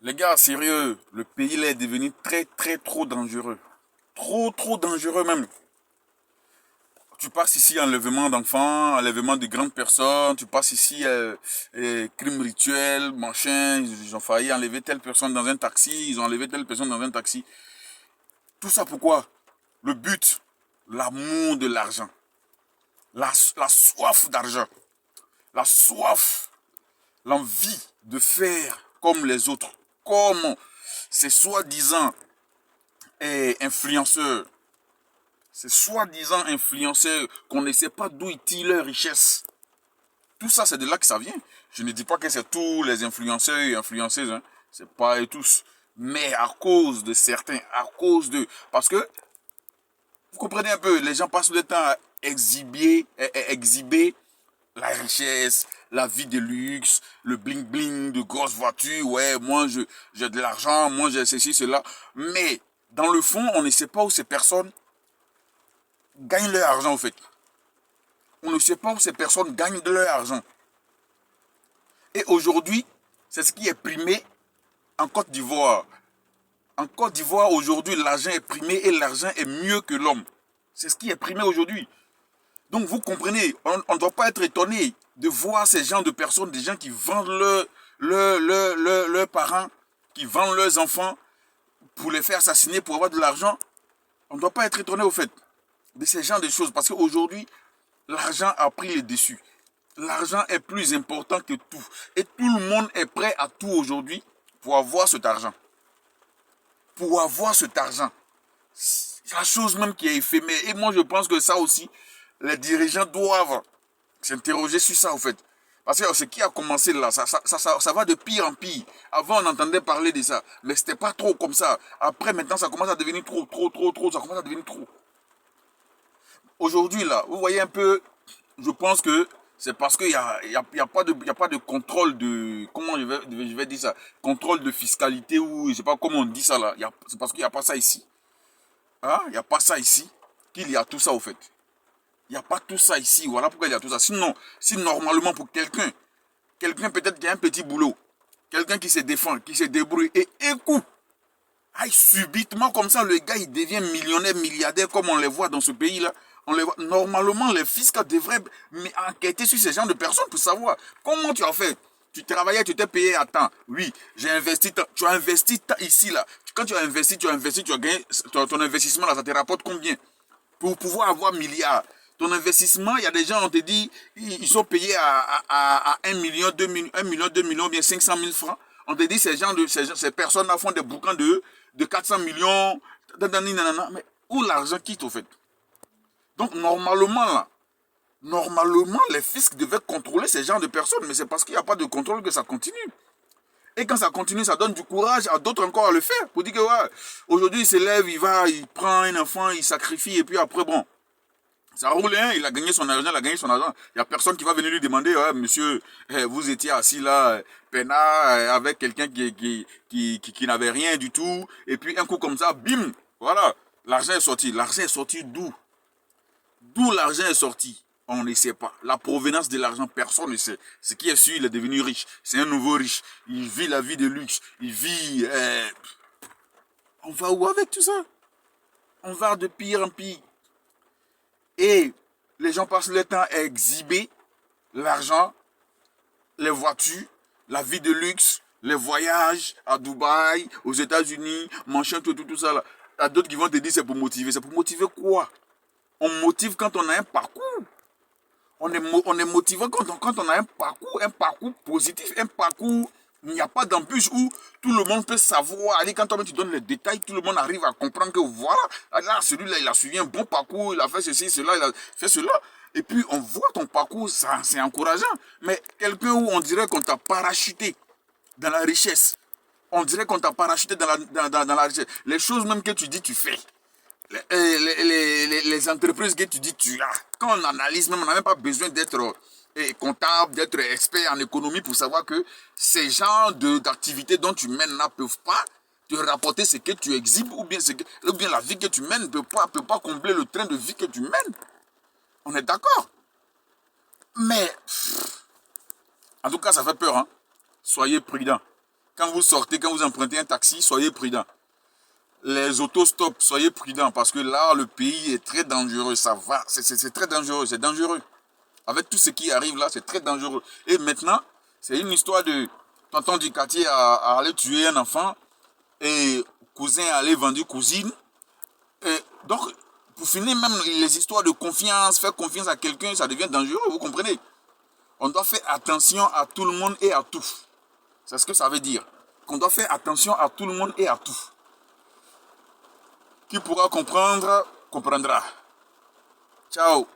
Les gars, sérieux, le pays là est devenu très trop dangereux. Trop dangereux même. Tu passes ici enlèvement d'enfants, enlèvement de grandes personnes, tu passes ici crimes rituels, machin, ils ont failli enlever telle personne dans un taxi, ils ont enlevé telle personne dans un taxi. Tout ça pourquoi? Le but, l'amour de l'argent, la soif d'argent, la soif, l'envie de faire comme les autres, comme ces soi-disant influenceurs, ces soi-disant influenceurs qu'on ne sait pas d'où ils tirent leur richesse. Tout ça, c'est de là que ça vient. Je ne dis pas que c'est tous les influenceurs et influenceuses, hein. C'est pas eux tous. Mais à cause de certains, à cause de... Parce que, vous comprenez un peu, les gens passent le temps à exhiber la richesse, la vie de luxe, le bling bling de grosses voitures. Ouais, moi j'ai de l'argent, moi j'ai ceci, cela. Mais dans le fond, on ne sait pas où ces personnes gagnent leur argent au fait. On ne sait pas où ces personnes gagnent de leur argent. Et aujourd'hui, c'est ce qui est primé en Côte d'Ivoire. En Côte d'Ivoire, aujourd'hui, l'argent est primé et l'argent est mieux que l'homme. C'est ce qui est primé aujourd'hui. Donc vous comprenez, on ne doit pas être étonné de voir ces gens de personnes, des gens qui vendent leurs parents, qui vendent leurs enfants pour les faire assassiner, pour avoir de l'argent. On ne doit pas être étonné au fait de ces gens de choses. Parce qu'aujourd'hui, l'argent a pris le dessus. L'argent est plus important que tout. Et tout le monde est prêt à tout aujourd'hui pour avoir cet argent. Pour avoir cet argent. C'est la chose même qui est éphémère. Et moi, je pense que ça aussi, les dirigeants doivent s'interroger sur ça, au fait. Parce que ce qui a commencé là, ça va de pire en pire. Avant, on entendait parler de ça. Mais c'était pas trop comme ça. Après, maintenant, ça commence à devenir trop. Ça commence à devenir trop. Aujourd'hui, là, vous voyez un peu, je pense que c'est parce qu'il y a pas de contrôle de, comment je vais dire ça, contrôle de fiscalité ou je sais pas comment on dit ça là. C'est parce qu'il n'y a pas ça ici. Hein? Il n'y a pas ça ici qu'il y a tout ça au fait. Il n'y a pas tout ça ici. Voilà pourquoi il y a tout ça. Sinon, si normalement pour quelqu'un peut-être qui a un petit boulot, quelqu'un qui se défend, qui se débrouille et écoute, aïe, subitement comme ça, le gars il devient millionnaire, milliardaire comme on les voit dans ce pays-là. On les voit. Normalement, les fiscaux devraient enquêter sur ces gens de personnes pour savoir comment tu as fait. Tu travaillais, tu t'es payé à temps. Oui, j'ai investi. Tu as investi ici, là. Quand tu as investi, tu as gagné. Ton investissement, là, ça te rapporte combien? Pour pouvoir avoir milliards. Ton investissement, il y a des gens, on te dit, ils sont payés à 1 million, 2 millions, 1 million, 2 millions, bien 500 000 francs. On te dit, ces personnes-là font des bouquins de 400 millions. Mais où l'argent quitte, au fait? Donc, normalement, là, normalement, les fiscs devaient contrôler ces genres de personnes. Mais c'est parce qu'il n'y a pas de contrôle que ça continue. Et quand ça continue, ça donne du courage à d'autres encore à le faire. Pour dire que, ouais, aujourd'hui, il se lève, il prend un enfant, il sacrifie, et puis après, bon, ça roule, hein, il a gagné son argent, il a gagné son argent. Il n'y a personne qui va venir lui demander, ouais, monsieur, vous étiez assis là, peinard, avec quelqu'un qui n'avait rien du tout. Et puis, un coup comme ça, bim, voilà, l'argent est sorti. L'argent est sorti d'où? D'où l'argent est sorti? On ne sait pas. La provenance de l'argent, personne ne sait. Ce qui est sûr, il est devenu riche. C'est un nouveau riche. Il vit la vie de luxe. Il vit... On va où avec tout ça? On va de pire en pire. Et les gens passent le temps à exhiber l'argent, les voitures, la vie de luxe, les voyages à Dubaï, aux États-Unis, machin, tout ça là. Il y a d'autres qui vont te dire c'est pour motiver. C'est pour motiver quoi? On motive quand on a un parcours. On est motivé quand on a un parcours positif, un parcours, il n'y a pas d'embûche où tout le monde peut savoir. Allez, quand toi tu donnes les détails, tout le monde arrive à comprendre que voilà, là, celui-là, il a suivi un bon parcours, il a fait ceci, cela, il a fait cela. Et puis, on voit ton parcours, ça, c'est encourageant. Mais quelqu'un où on dirait qu'on t'a parachuté dans la richesse, on dirait qu'on t'a parachuté dans la richesse. Les choses même que tu dis, tu fais. Les entreprises que tu dis, tu as. Quand on analyse, même, on n'a même pas besoin d'être comptable, d'être expert en économie pour savoir que ces genres d'activités dont tu mènes ne peuvent pas te rapporter ce que tu exhibes ou bien la vie que tu mènes ne peut pas combler le train de vie que tu mènes. On est d'accord. Mais, en tout cas, ça fait peur. Hein. Soyez prudents. Quand vous sortez, quand vous empruntez un taxi, soyez prudent. Les autostops, soyez prudents parce que là, le pays est très dangereux. Ça va, c'est très dangereux, c'est dangereux. Avec tout ce qui arrive là, c'est très dangereux. Et maintenant, c'est une histoire de tonton du quartier à aller tuer un enfant et cousin à aller vendre cousine. Et donc, pour finir, même les histoires de confiance, faire confiance à quelqu'un, ça devient dangereux, vous comprenez? On doit faire attention à tout le monde et à tout. C'est ce que ça veut dire. Qu'on doit faire attention à tout le monde et à tout. Qui pourra comprendre, comprendra. Ciao.